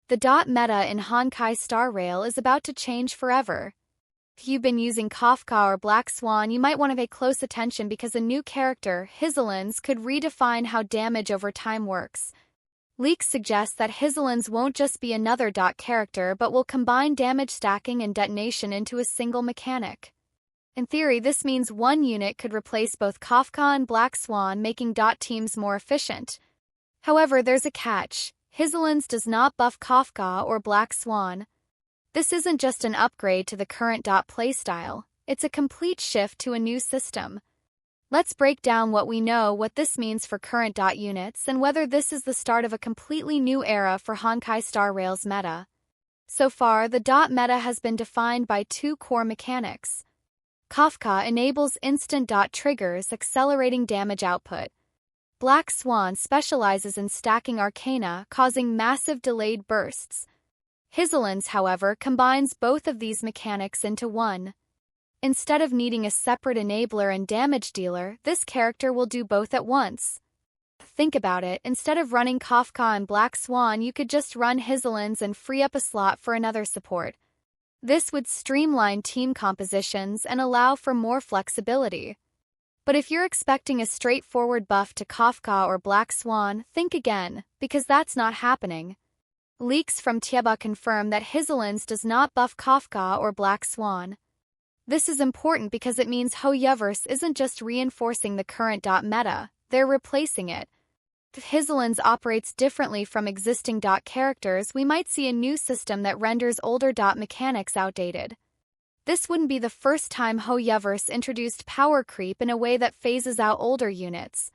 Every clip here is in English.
The dot meta in Honkai Star Rail is about to change forever. If you've been using Kafka or Black Swan, you might want to pay close attention because a new character, Hysilens, could redefine how damage over time works. Leaks suggest that Hysilens won't just be another dot character but will combine damage stacking and detonation into a single mechanic. In theory, this means one unit could replace both Kafka and Black Swan, making dot teams more efficient. However, there's a catch. Hysilens does not buff Kafka or Black Swan. This isn't just an upgrade to the current dot playstyle, it's a complete shift to a new system. Let's break down what this means for current dot units and whether this is the start of a completely new era for Honkai Star Rail's meta. So far, the dot meta has been defined by two core mechanics. Kafka enables instant dot triggers, accelerating damage output. Black Swan specializes in stacking arcana, causing massive delayed bursts. Hysilens, however, combines both of these mechanics into one. Instead of needing a separate enabler and damage dealer, this character will do both at once. Think about it, instead of running Kafka and Black Swan, you could just run Hysilens and free up a slot for another support. This would streamline team compositions and allow for more flexibility. But if you're expecting a straightforward buff to Kafka or Black Swan, think again, because that's not happening. Leaks from Tieba confirm that Hysilens does not buff Kafka or Black Swan. This is important because it means Hoyoverse isn't just reinforcing the current dot meta, they're replacing it. If Hysilens operates differently from existing dot characters, we might see a new system that renders older dot mechanics outdated. This wouldn't be the first time Hoyoverse introduced power creep in a way that phases out older units.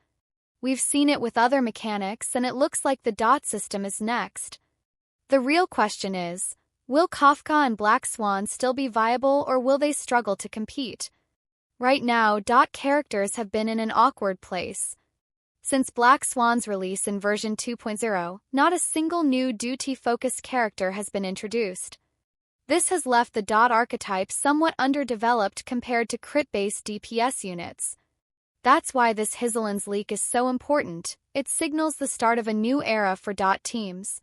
We've seen it with other mechanics, and it looks like the dot system is next. The real question is, will Kafka and Black Swan still be viable, or will they struggle to compete? Right now, dot characters have been in an awkward place. Since Black Swan's release in version 2.0, not a single new duty-focused character has been introduced. This has left the dot archetype somewhat underdeveloped compared to crit-based DPS units. That's why this Hysilens leak is so important. It signals the start of a new era for dot teams.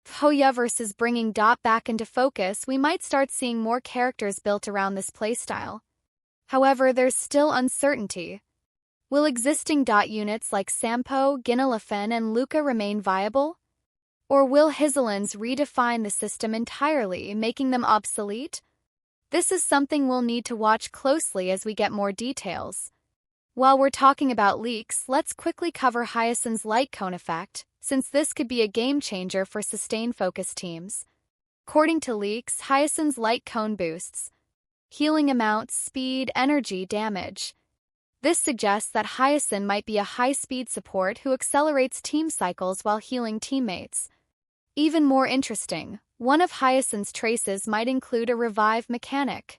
If Hoyoverse is bringing dot back into focus, we might start seeing more characters built around this playstyle. However, there's still uncertainty. Will existing dot units like Sampo, Ginelefen, and Luca remain viable? Or will Hysilens redefine the system entirely, making them obsolete? This is something we'll need to watch closely as we get more details. While we're talking about leaks, let's quickly cover Hyacine's light cone effect, since this could be a game-changer for sustain-focused teams. According to leaks, Hyacine's light cone boosts healing amounts, speed, energy, damage. This suggests that Hyacine might be a high-speed support who accelerates team cycles while healing teammates. Even more interesting, one of Hyacine's traces might include a revive mechanic.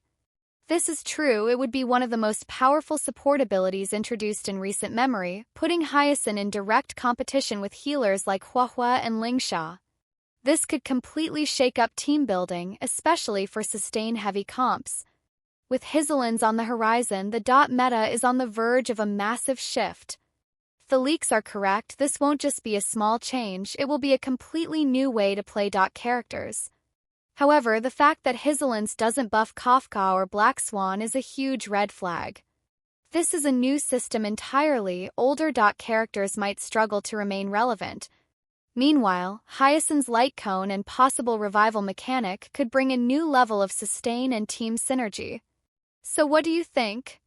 If this is true, it would be one of the most powerful support abilities introduced in recent memory, putting Hyacine in direct competition with healers like Huahua and Lingsha. This could completely shake up team building, especially for sustain-heavy comps. With Hysilens on the horizon, the dot meta is on the verge of a massive shift. If the leaks are correct, this won't just be a small change, it will be a completely new way to play dot characters. However, the fact that Hysilens doesn't buff Kafka or Black Swan is a huge red flag. If this is a new system entirely, older dot characters might struggle to remain relevant. Meanwhile, Hyacine's light cone and possible revival mechanic could bring a new level of sustain and team synergy. So what do you think?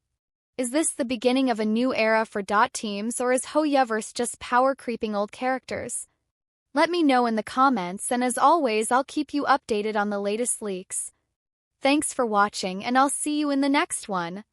Is this the beginning of a new era for dot teams, or is Hoyoverse just power creeping old characters? Let me know in the comments, and as always, I'll keep you updated on the latest leaks. Thanks for watching, and I'll see you in the next one.